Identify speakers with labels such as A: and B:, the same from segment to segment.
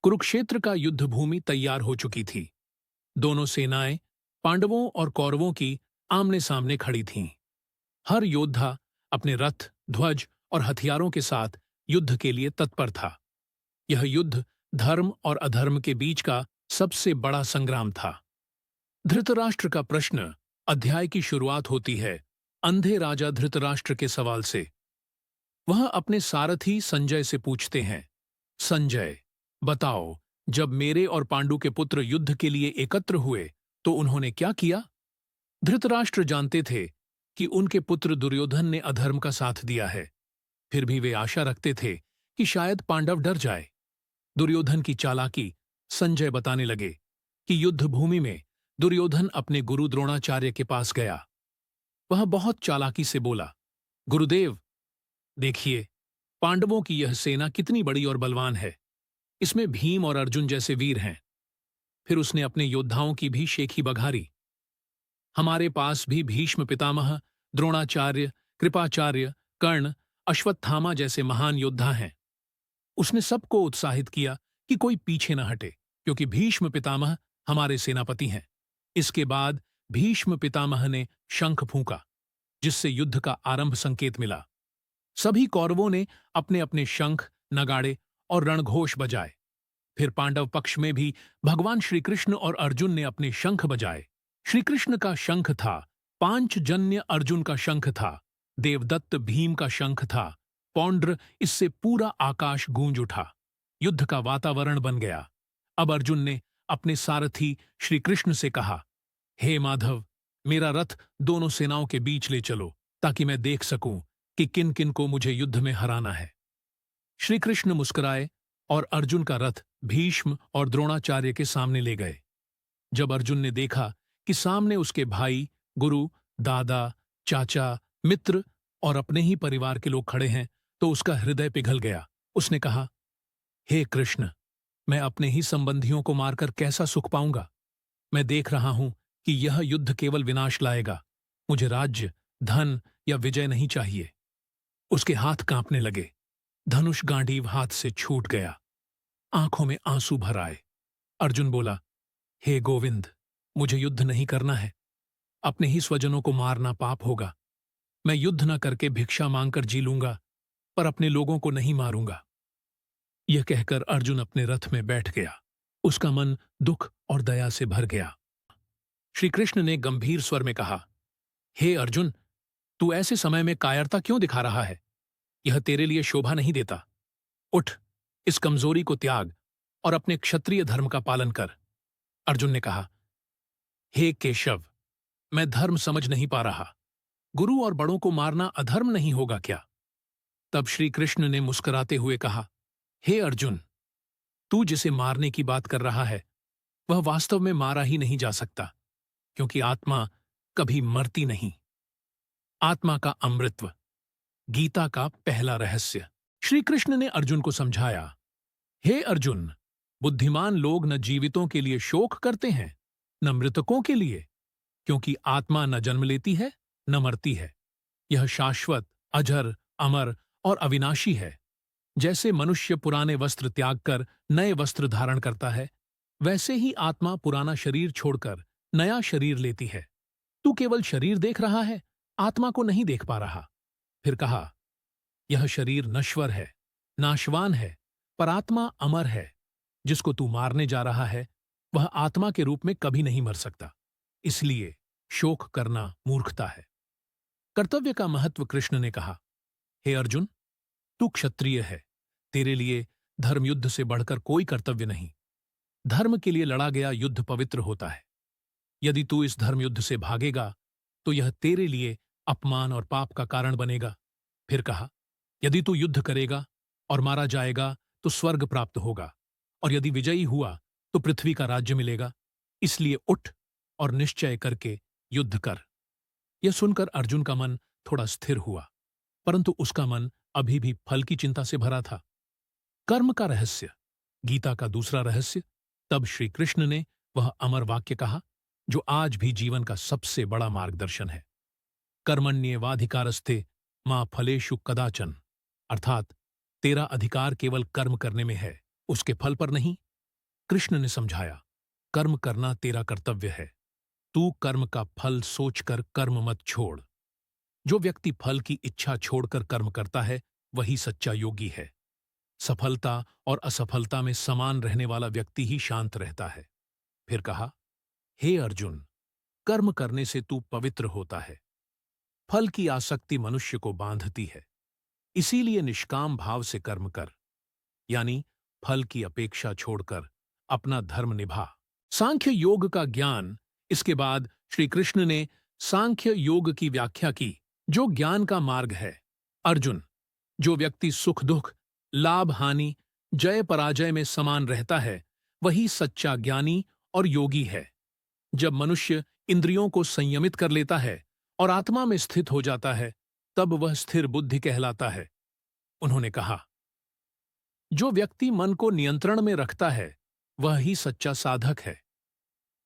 A: कुरुक्षेत्र का युद्ध भूमि तैयार हो चुकी थी। दोनों सेनाएं पांडवों और कौरवों की आमने सामने खड़ी थीं। हर योद्धा अपने रथ, ध्वज और हथियारों के साथ युद्ध के लिए तत्पर था। यह युद्ध धर्म और अधर्म के बीच का सबसे बड़ा संग्राम था। धृतराष्ट्र का प्रश्न अध्याय की शुरुआत होती है अंधे राजा धृतराष्ट्र के सवाल से। वह अपने सारथी संजय से पूछते हैं, संजय, बताओ, जब मेरे और पांडु के पुत्र युद्ध के लिए एकत्र हुए तो उन्होंने क्या किया? धृतराष्ट्र जानते थे कि उनके पुत्र दुर्योधन ने अधर्म का साथ दिया है। फिर भी वे आशा रखते थे कि शायद पांडव डर जाए। दुर्योधन की चालाकी संजय बताने लगे कि युद्ध भूमि में दुर्योधन अपने गुरु द्रोणाचार्य के पास गया। वह बहुत चालाकी से बोला, गुरुदेव, देखिए, पांडवों की यह सेना कितनी बड़ी और बलवान है। इसमें भीम और अर्जुन जैसे वीर हैं। फिर उसने अपने योद्धाओं की भी शेखी बघारी। हमारे पास भी भीष्म पितामह, द्रोणाचार्य, कृपाचार्य, कर्ण, अश्वत्थामा जैसे महान योद्धा हैं। उसने सबको उत्साहित किया कि कोई पीछे न हटे, क्योंकि भीष्म पितामह हमारे सेनापति हैं। इसके बाद भीष्म पितामह ने शंख फूंका, जिससे युद्ध का आरंभ संकेत मिला। सभी कौरवों ने अपने अपने शंख, नगाड़े और रणघोष बजाए। फिर पांडव पक्ष में भी भगवान श्रीकृष्ण और अर्जुन ने अपने शंख बजाए। श्रीकृष्ण का शंख था, पांचजन्य अर्जुन का शंख था, देवदत्त भीम का शंख था, पौंड्र, इससे पूरा आकाश गूंज उठा। युद्ध का वातावरण बन गया। अब अर्जुन ने अपने सारथी श्रीकृष्ण से कहा, हे माधव, मेरा रथ दोनों सेनाओं के बीच ले चलो, ताकि मैं देख सकूं कि किन किन को मुझे युद्ध में हराना है। श्रीकृष्ण मुस्कुराए और अर्जुन का रथ भीष्म और द्रोणाचार्य के सामने ले गए। जब अर्जुन ने देखा कि सामने उसके भाई, गुरु, दादा, चाचा, मित्र और अपने ही परिवार के लोग खड़े हैं, तो उसका हृदय पिघल गया। उसने कहा, हे कृष्ण, मैं अपने ही संबंधियों को मारकर कैसा सुख पाऊंगा? मैं देख रहा हूं कि यह युद्ध केवल विनाश लाएगा। मुझे राज्य, धन या विजय नहीं चाहिए। उसके हाथ कांपने लगे। धनुष गांडीव हाथ से छूट गया। आंखों में आंसू भर आए। अर्जुन बोला, हे गोविंद, मुझे युद्ध नहीं करना है। अपने ही स्वजनों को मारना पाप होगा। मैं युद्ध न करके भिक्षा मांगकर जी लूंगा, पर अपने लोगों को नहीं मारूंगा। यह कहकर अर्जुन अपने रथ में बैठ गया। उसका मन दुख और दया से भर गया। श्री कृष्ण ने गंभीर स्वर में कहा, हे अर्जुन, तू ऐसे समय में कायरता क्यों दिखा रहा है? यह तेरे लिए शोभा नहीं देता। उठ, इस कमजोरी को त्याग और अपने क्षत्रिय धर्म का पालन कर। अर्जुन ने कहा, हे केशव, मैं धर्म समझ नहीं पा रहा। गुरु और बड़ों को मारना अधर्म नहीं होगा क्या? तब श्री कृष्ण ने मुस्कुराते हुए कहा, हे अर्जुन, तू जिसे मारने की बात कर रहा है, वह वास्तव में मारा ही नहीं जा सकता, क्योंकि आत्मा कभी मरती नहीं। आत्मा का अमृतत्व, गीता का पहला रहस्य। श्री कृष्ण ने अर्जुन को समझाया, हे अर्जुन, बुद्धिमान लोग न जीवितों के लिए शोक करते हैं, न मृतकों के लिए, क्योंकि आत्मा न जन्म लेती है, न मरती है। यह शाश्वत, अजर, अमर और अविनाशी है। जैसे मनुष्य पुराने वस्त्र त्याग कर नए वस्त्र धारण करता है, वैसे ही आत्मा पुराना शरीर छोड़कर नया शरीर लेती है। तू केवल शरीर देख रहा है, आत्मा को नहीं देख पा रहा। फिर कहा, यह शरीर नश्वर है, नाशवान है, पर आत्मा अमर है। जिसको तू मारने जा रहा है, वह आत्मा के रूप में कभी नहीं मर सकता। इसलिए शोक करना मूर्खता है। कर्तव्य का महत्व कृष्ण ने कहा, हे अर्जुन, तू क्षत्रिय है। तेरे लिए धर्मयुद्ध से बढ़कर कोई कर्तव्य नहीं। धर्म के लिए लड़ा गया युद्ध पवित्र होता है। यदि तू इस धर्मयुद्ध से भागेगा तो यह तेरे लिए अपमान और पाप का कारण बनेगा। फिर कहा, यदि तू युद्ध करेगा और मारा जाएगा तो स्वर्ग प्राप्त होगा, और यदि विजयी हुआ तो पृथ्वी का राज्य मिलेगा। इसलिए उठ और निश्चय करके युद्ध कर। यह सुनकर अर्जुन का मन थोड़ा स्थिर हुआ, परंतु उसका मन अभी भी फल की चिंता से भरा था। कर्म का रहस्य, गीता का दूसरा रहस्य। तब श्री कृष्ण ने वह अमर वाक्य कहा जो आज भी जीवन का सबसे बड़ा मार्गदर्शन है, कर्मण्येवाधिकारस्ते मां फलेषु कदाचन। अर्थात तेरा अधिकार केवल कर्म करने में है, उसके फल पर नहीं। कृष्ण ने समझाया, कर्म करना तेरा कर्तव्य है। तू कर्म का फल सोचकर कर्म मत छोड़। जो व्यक्ति फल की इच्छा छोड़कर कर्म करता है, वही सच्चा योगी है। सफलता और असफलता में समान रहने वाला व्यक्ति ही शांत रहता है। फिर कहा, हे अर्जुन, कर्म करने से तू पवित्र होता है। फल की आसक्ति मनुष्य को बांधती है। इसीलिए निष्काम भाव से कर्म कर, यानी फल की अपेक्षा छोड़कर अपना धर्म निभा। सांख्य योग का ज्ञान। इसके बाद श्री कृष्ण ने सांख्य योग की व्याख्या की, जो ज्ञान का मार्ग है। अर्जुन, जो व्यक्ति सुख दुख, लाभ हानि, जय पराजय में समान रहता है, वही सच्चा ज्ञानी और योगी है। जब मनुष्य इंद्रियों को संयमित कर लेता है और आत्मा में स्थित हो जाता है, तब वह स्थिर बुद्धि कहलाता है। उन्होंने कहा, जो व्यक्ति मन को नियंत्रण में रखता है, वह ही सच्चा साधक है।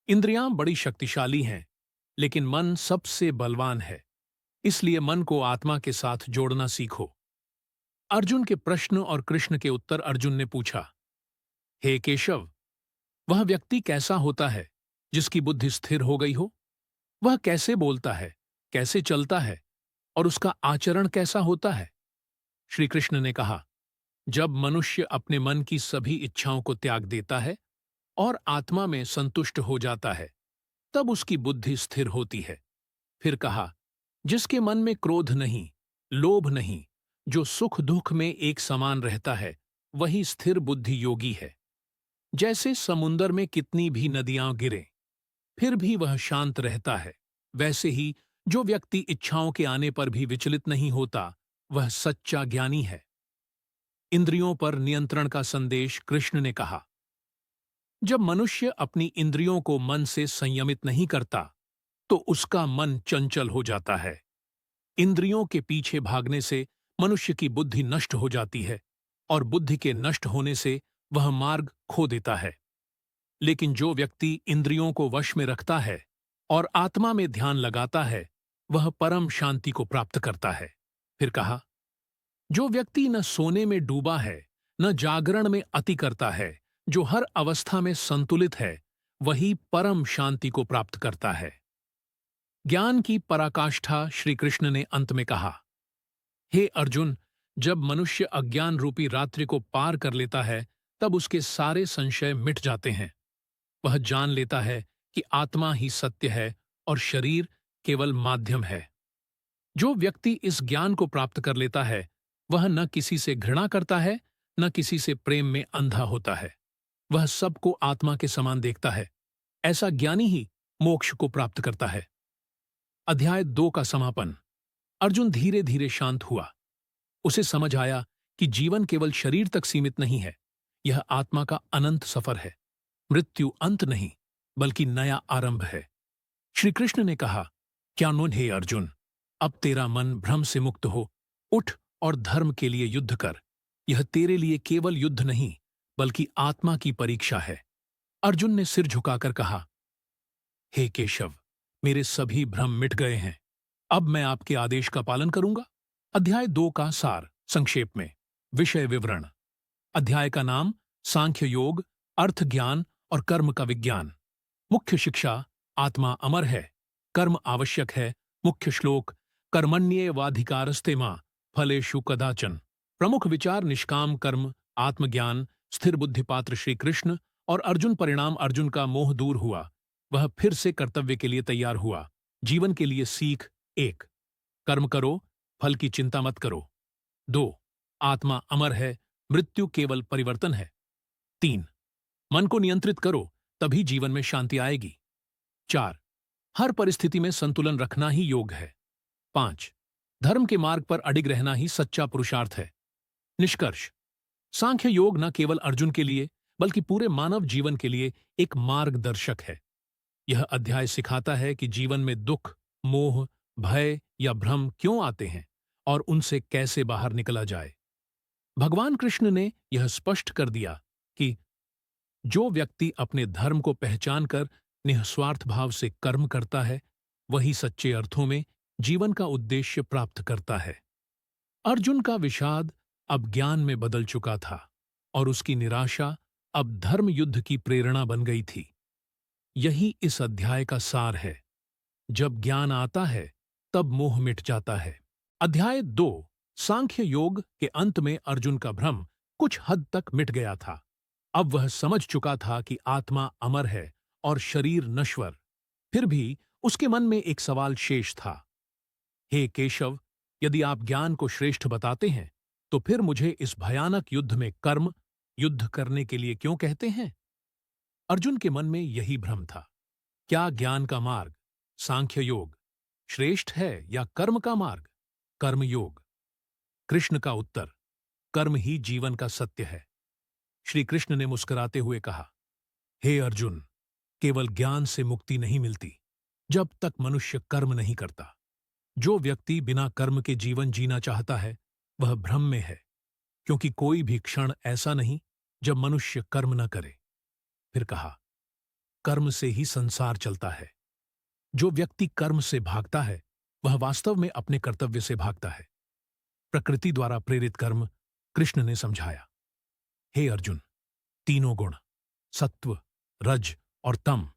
A: इंद्रियां बड़ी शक्तिशाली हैं, लेकिन मन सबसे बलवान है। इसलिए मन को आत्मा के साथ जोड़ना सीखो। अर्जुन के प्रश्न और कृष्ण के उत्तर। अर्जुन ने पूछा, हे केशव, वह व्यक्ति कैसा होता है जिसकी बुद्धि स्थिर हो गई हो? वह कैसे बोलता है, कैसे चलता है और उसका आचरण कैसा होता है? श्री कृष्ण ने कहा, जब मनुष्य अपने मन की सभी इच्छाओं को त्याग देता है और आत्मा में संतुष्ट हो जाता है, तब उसकी बुद्धि स्थिर होती है। फिर कहा, जिसके मन में क्रोध नहीं, लोभ नहीं, जो सुख दुख में एक समान रहता है, वही स्थिर बुद्धि योगी है। जैसे समुंदर में कितनी भी नदियां गिरें, फिर भी वह शांत रहता है, वैसे ही जो व्यक्ति इच्छाओं के आने पर भी विचलित नहीं होता, वह सच्चा ज्ञानी है। इंद्रियों पर नियंत्रण का संदेश। कृष्ण ने कहा, जब मनुष्य अपनी इंद्रियों को मन से संयमित नहीं करता, तो उसका मन चंचल हो जाता है। इंद्रियों के पीछे भागने से मनुष्य की बुद्धि नष्ट हो जाती है और बुद्धि के नष्ट होने से वह मार्ग खो देता है। लेकिन जो व्यक्ति इंद्रियों को वश में रखता है और आत्मा में ध्यान लगाता है, वह परम शांति को प्राप्त करता है। फिर कहा, जो व्यक्ति न सोने में डूबा है, न जागरण में अति करता है, जो हर अवस्था में संतुलित है, वही परम शांति को प्राप्त करता है। ज्ञान की पराकाष्ठा। श्री कृष्ण ने अंत में कहा, हे अर्जुन, जब मनुष्य अज्ञान रूपी रात्रि को पार कर लेता है, तब उसके सारे संशय मिट जाते हैं। वह जान लेता है कि आत्मा ही सत्य है और शरीर केवल माध्यम है। जो व्यक्ति इस ज्ञान को प्राप्त कर लेता है, वह न किसी से घृणा करता है, न किसी से प्रेम में अंधा होता है। वह सबको आत्मा के समान देखता है। ऐसा ज्ञानी ही मोक्ष को प्राप्त करता है। अध्याय 2 का समापन। अर्जुन धीरे धीरे शांत हुआ। उसे समझ आया कि जीवन केवल शरीर तक सीमित नहीं है, यह आत्मा का अनंत सफर है। मृत्यु अंत नहीं, बल्कि नया आरंभ है। श्री कृष्ण ने कहा, क्या नो हे अर्जुन, अब तेरा मन भ्रम से मुक्त हो, उठ और धर्म के लिए युद्ध कर। यह तेरे लिए केवल युद्ध नहीं, बल्कि आत्मा की परीक्षा है। अर्जुन ने सिर झुकाकर कहा, हे केशव, मेरे सभी भ्रम मिट गए हैं। अब मैं आपके आदेश का पालन करूंगा। अध्याय 2 का सार संक्षेप में। विषय विवरण। अध्याय का नाम सांख्य योग, अर्थ ज्ञान और कर्म का विज्ञान। मुख्य शिक्षा, आत्मा अमर है, कर्म आवश्यक है। मुख्य श्लोक, कर्मण्येवाधिकारस्ते मा फलेषु कदाचन। प्रमुख विचार, निष्काम कर्म, आत्मज्ञान, स्थिर बुद्धिपात्र श्री कृष्ण और अर्जुन। परिणाम, अर्जुन का मोह दूर हुआ, वह फिर से कर्तव्य के लिए तैयार हुआ। जीवन के लिए सीख। 1, कर्म करो, फल की चिंता मत करो। 2, आत्मा अमर है, मृत्यु केवल परिवर्तन है। 3, मन को नियंत्रित करो, तभी जीवन में शांति आएगी। 4, हर परिस्थिति में संतुलन रखना ही योग है। 5, धर्म के मार्ग पर अडिग रहना ही सच्चा पुरुषार्थ है। निष्कर्ष, सांख्य योग न केवल अर्जुन के लिए, बल्कि पूरे मानव जीवन के लिए एक मार्गदर्शक है। यह अध्याय सिखाता है कि जीवन में दुख, मोह, भय या भ्रम क्यों आते हैं और उनसे कैसे बाहर निकला जाए। भगवान कृष्ण ने यह स्पष्ट कर दिया कि जो व्यक्ति अपने धर्म को पहचानकर निस्वार्थ भाव से कर्म करता है, वही सच्चे अर्थों में जीवन का उद्देश्य प्राप्त करता है। अर्जुन का विषाद अब ज्ञान में बदल चुका था और उसकी निराशा अब धर्म युद्ध की प्रेरणा बन गई थी। यही इस अध्याय का सार है। जब ज्ञान आता है तब मोह मिट जाता है। अध्याय 2 सांख्य योग के अंत में अर्जुन का भ्रम कुछ हद तक मिट गया था। अब वह समझ चुका था कि आत्मा अमर है और शरीर नश्वर। फिर भी उसके मन में एक सवाल शेष था। हे केशव, यदि आप ज्ञान को श्रेष्ठ बताते हैं तो फिर मुझे इस भयानक युद्ध में कर्म युद्ध करने के लिए क्यों कहते हैं? अर्जुन के मन में यही भ्रम था। क्या ज्ञान का मार्ग सांख्य योग श्रेष्ठ है या कर्म का मार्ग कर्म योग? कृष्ण का उत्तर, कर्म ही जीवन का सत्य है। श्री कृष्ण ने मुस्कुराते हुए कहा, हे अर्जुन, केवल ज्ञान से मुक्ति नहीं मिलती जब तक मनुष्य कर्म नहीं करता। जो व्यक्ति बिना कर्म के जीवन जीना चाहता है वह भ्रम में है, क्योंकि कोई भी क्षण ऐसा नहीं जब मनुष्य कर्म न करे। फिर कहा, कर्म से ही संसार चलता है। जो व्यक्ति कर्म से भागता है वह वास्तव में अपने कर्तव्य से भागता है। प्रकृति द्वारा प्रेरित कर्म कृष्ण ने समझाया। हे अर्जुन, तीनों गुण सत्व, रज और तम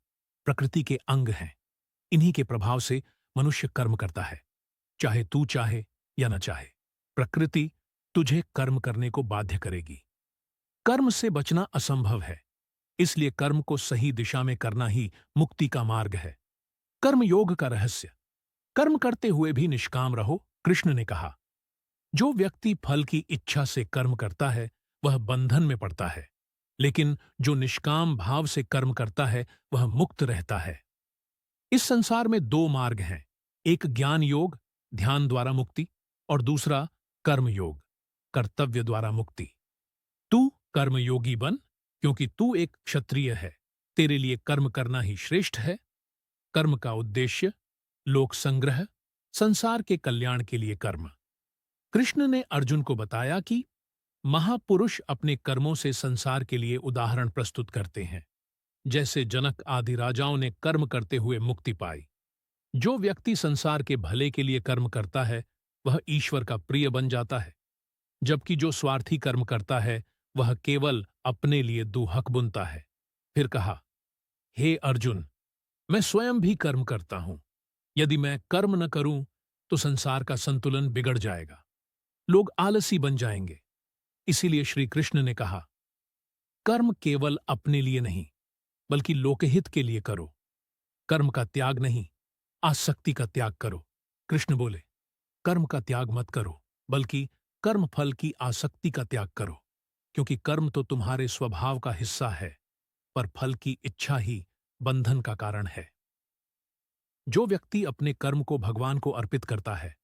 A: प्रकृति के अंग हैं। इन्हीं के प्रभाव से मनुष्य कर्म करता है, चाहे तू चाहे या न चाहे। प्रकृति तुझे कर्म करने को बाध्य करेगी। कर्म से बचना असंभव है, इसलिए कर्म को सही दिशा में करना ही मुक्ति का मार्ग है। कर्म योग का रहस्य, कर्म करते हुए भी निष्काम रहो। कृष्ण ने कहा, जो व्यक्ति फल की इच्छा से कर्म करता है वह बंधन में पड़ता है, लेकिन जो निष्काम भाव से कर्म करता है वह मुक्त रहता है। इस संसार में दो मार्ग हैं, एक ज्ञान योग ध्यान द्वारा मुक्ति और दूसरा कर्म योग कर्तव्य द्वारा मुक्ति। तू कर्मयोगी बन, क्योंकि तू एक क्षत्रिय है। तेरे लिए कर्म करना ही श्रेष्ठ है। कर्म का उद्देश्य लोक संग्रह, संसार के कल्याण के लिए कर्म। कृष्ण ने अर्जुन को बताया कि महापुरुष अपने कर्मों से संसार के लिए उदाहरण प्रस्तुत करते हैं। जैसे जनक आदि राजाओं ने कर्म करते हुए मुक्ति पाई। जो व्यक्ति संसार के भले के लिए कर्म करता है वह ईश्वर का प्रिय बन जाता है, जबकि जो स्वार्थी कर्म करता है वह केवल अपने लिए दुहक बुनता है। फिर कहा, हे अर्जुन, मैं स्वयं भी कर्म करता हूं। यदि मैं कर्म न करूं तो संसार का संतुलन बिगड़ जाएगा, लोग आलसी बन जाएंगे। इसीलिए श्री कृष्ण ने कहा, कर्म केवल अपने लिए नहीं बल्कि लोकहित के लिए करो। कर्म का त्याग नहीं, आसक्ति का त्याग करो। कृष्ण बोले, कर्म का त्याग मत करो, बल्कि कर्म फल की आसक्ति का त्याग करो, क्योंकि कर्म तो तुम्हारे स्वभाव का हिस्सा है, पर फल की इच्छा ही बंधन का कारण है। जो व्यक्ति अपने कर्म को भगवान को अर्पित करता है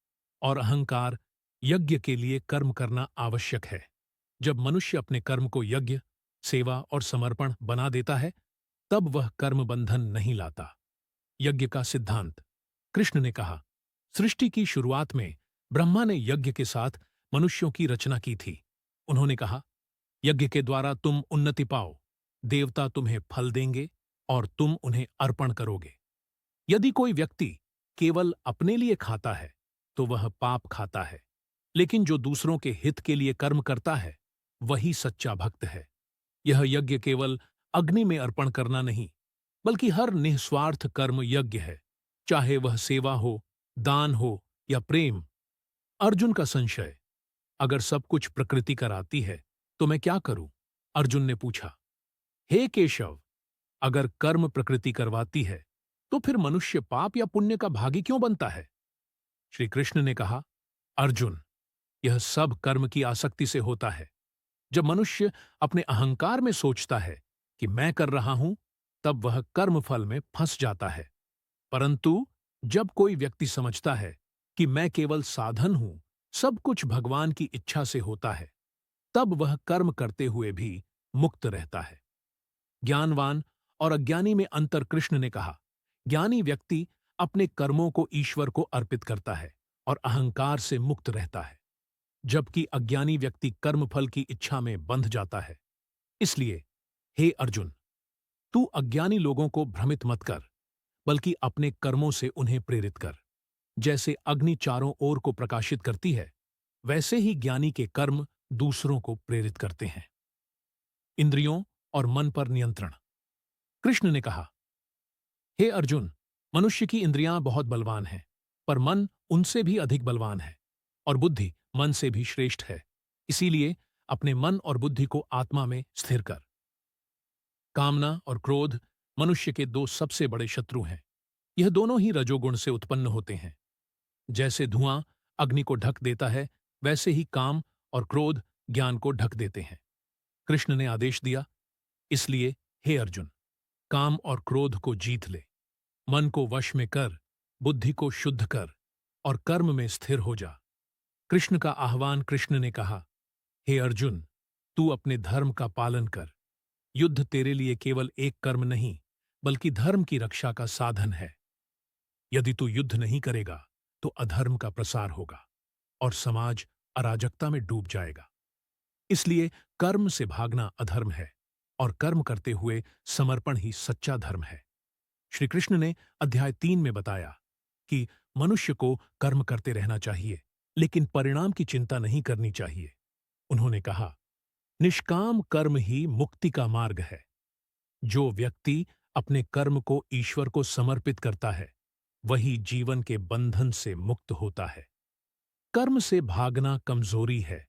A: और अहंकार यज्ञ के लिए कर्म करना आवश्यक है। जब मनुष्य अपने कर्म को यज्ञ, सेवा और समर्पण बना देता है तब वह कर्म बंधन नहीं लाता। यज्ञ का सिद्धांत, कृष्ण ने कहा, सृष्टि की शुरुआत में ब्रह्मा ने यज्ञ के साथ मनुष्यों की रचना की थी। उन्होंने कहा, यज्ञ के द्वारा तुम उन्नति पाओ, देवता तुम्हें फल देंगे और तुम उन्हें अर्पण करोगे। यदि कोई व्यक्ति केवल अपने लिए खाता है तो वह पाप खाता है, लेकिन जो दूसरों के हित के लिए कर्म करता है वही सच्चा भक्त है। यह यज्ञ केवल अग्नि में अर्पण करना नहीं, बल्कि हर निस्वार्थ कर्म यज्ञ है, चाहे वह सेवा हो, दान हो या प्रेम। अर्जुन का संशय, अगर सब कुछ प्रकृति कराती है तो मैं क्या करूं? अर्जुन ने पूछा, हे केशव, अगर कर्म प्रकृति करवाती है तो फिर मनुष्य पाप या पुण्य का भागी क्यों बनता है? श्री कृष्ण ने कहा, अर्जुन, यह सब कर्म की आसक्ति से होता है। जब मनुष्य अपने अहंकार में सोचता है कि मैं कर रहा हूं, तब वह कर्म फल में फंस जाता है। परंतु जब कोई व्यक्ति समझता है कि मैं केवल साधन हूं, सब कुछ भगवान की इच्छा से होता है, तब वह कर्म करते हुए भी मुक्त रहता है। ज्ञानवान और अज्ञानी में अंतर, कृष्ण ने कहा, ज्ञानी व्यक्ति अपने कर्मों को ईश्वर को अर्पित करता है और अहंकार से मुक्त रहता है, जबकि अज्ञानी व्यक्ति कर्मफल की इच्छा में बंध जाता है। इसलिए हे अर्जुन, तू अज्ञानी लोगों को भ्रमित मत कर, बल्कि अपने कर्मों से उन्हें प्रेरित कर। जैसे अग्नि चारों ओर को प्रकाशित करती है, वैसे ही ज्ञानी के कर्म दूसरों को प्रेरित करते हैं। इंद्रियों और मन पर नियंत्रण। कृष्ण ने कहा, हे अर्जुन, मनुष्य की इंद्रियां बहुत बलवान हैं, पर मन उनसे भी अधिक बलवान है, और बुद्धि मन से भी श्रेष्ठ है। इसीलिए अपने मन और बुद्धि को आत्मा में स्थिर कर। कामना और क्रोध मनुष्य के दो सबसे बड़े शत्रु हैं। यह दोनों ही रजोगुण से उत्पन्न होते हैं। जैसे धुआं अग्नि को ढक देता है, वैसे ही काम और क्रोध ज्ञान को ढक देते हैं। कृष्ण ने आदेश दिया, इसलिए हे अर्जुन, काम और क्रोध को जीत ले, मन को वश में कर, बुद्धि को शुद्ध कर और कर्म में स्थिर हो जा। कृष्ण का आह्वान। कृष्ण ने कहा, हे अर्जुन, तू अपने धर्म का पालन कर। युद्ध तेरे लिए केवल एक कर्म नहीं, बल्कि धर्म की रक्षा का साधन है। यदि तू युद्ध नहीं करेगा तो अधर्म का प्रसार होगा और समाज अराजकता में डूब जाएगा। इसलिए कर्म से भागना अधर्म है और कर्म करते हुए समर्पण ही सच्चा धर्म है। श्री कृष्ण ने अध्याय 3 में बताया कि मनुष्य को कर्म करते रहना चाहिए, लेकिन परिणाम की चिंता नहीं करनी चाहिए। उन्होंने कहा, निष्काम कर्म ही मुक्ति का मार्ग है। जो व्यक्ति अपने कर्म को ईश्वर को समर्पित करता है, वही जीवन के बंधन से मुक्त होता है। कर्म से भागना कमजोरी है,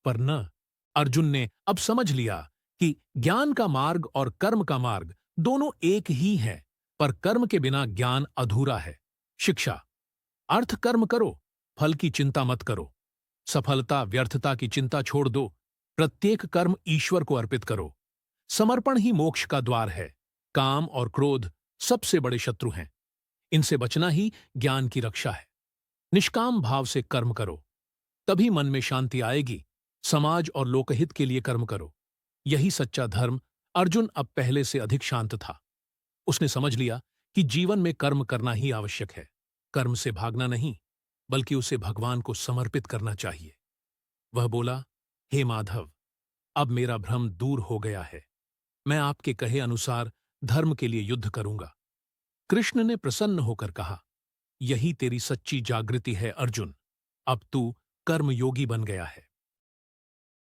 A: पर न। अर्जुन ने अब समझ लिया कि ज्ञान का मार्ग और कर्म का मार्ग दोनों एक ही हैं, पर कर्म के बिना ज्ञान अधूरा है। शिक्षा। अर्थ कर्म करो, फल की चिंता मत करो। सफलता व्यर्थता की चिंता छोड़ दो। प्रत्येक कर्म ईश्वर को अर्पित करो। समर्पण ही मोक्ष का द्वार है। काम और क्रोध सबसे बड़े शत्रु हैं। इनसे बचना ही ज्ञान की रक्षा है। निष्काम भाव से कर्म करो, तभी मन में शांति आएगी। समाज और लोकहित के लिए कर्म करो, यही सच्चा धर्म। अर्जुन अब पहले से अधिक शांत था। उसने समझ लिया कि जीवन में कर्म करना ही आवश्यक है। कर्म से भागना नहीं, बल्कि उसे भगवान को समर्पित करना चाहिए। वह बोला, हे माधव, अब मेरा भ्रम दूर हो गया है। मैं आपके कहे अनुसार धर्म के लिए युद्ध करूंगा। कृष्ण ने प्रसन्न होकर कहा, यही तेरी सच्ची जागृति है अर्जुन। अब तू कर्मयोगी बन गया है।